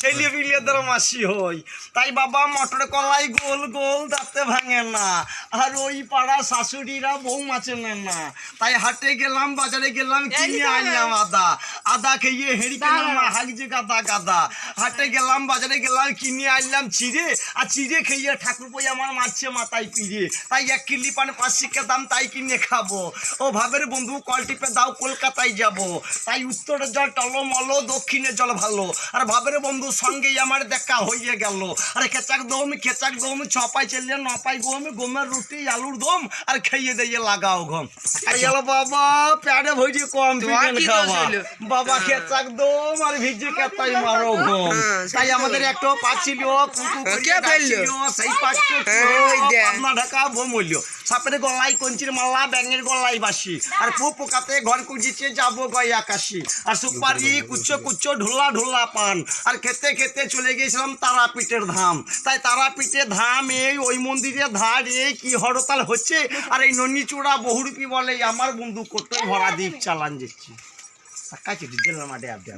ছেলে বিলেদের মাসি হই, তাই বাবা মটর কলাই গোল গোল দাঁতে ভাঙে না, আর ওই পাড়া শাশুড়িরা বউ মাছে নেন না। তাই হাটে গেলাম, বাজারে গেলাম, কিনে আনলাম আদা। আদা খেয়ে হেঁড়ি খেলাম, হাগছে গাদা গাদা। হাটে গেলাম, বাজারে গেলাম, কিনে আনলাম চিড়ে, আর চিড়ে খেয়ে ঠাকুর বই আমার মারছে মাথায় পিড়ে। তাই 1 কিলি পান 5 টাকা দাম, তাই কিনে খাবো। ও ভাবের বন্ধু কল টিপে দাও, কলকাতায় যাব। তাই উত্তরের জল টলমল, দক্ষিণের জল ভালো। আর ভাবের বন্ধু সঙ্গেই আমার দেখা হয়ে গেল। আর খেচাক দম 6 পাই চেলে 9 পাই গম, গমের রুটি আলুর দম, আর খাইয়ে দিয়ে লাগাও ঘম। গেল বাবা প্যাডে ভইজি কম খাওয়া বাবা, খেচাক দম আর ভিজি কেতাই মারো ঘম। তাই আমাদের একটা পাচ্ছিল সেই পাচ্ছিল পাবনা ঢাকা বমূল্য। সাপের গলায় কঞ্চির মাল্লা, ব্যাঙের গলায় বাসি, আর পোকাতে ঘর কুজিছে যাবো গয় আকাশি। আর সুপারি কুচ্চো কুচ্চো ঢোলা ঢোলা পান, আর খেতে খেতে চলে গেছিলাম তারাপীঠের ধাম। তাই তারাপীঠের ধাম এই ওই মন্দিরের ধার এই কি হরতাল হচ্ছে। আর এই নন্নিচূড়া বহুরূপী বলে আমার বন্ধু কোটোই ভরা দ্বীপ চালান যাচ্ছি। কাছে গেলাম মাঠে আপনি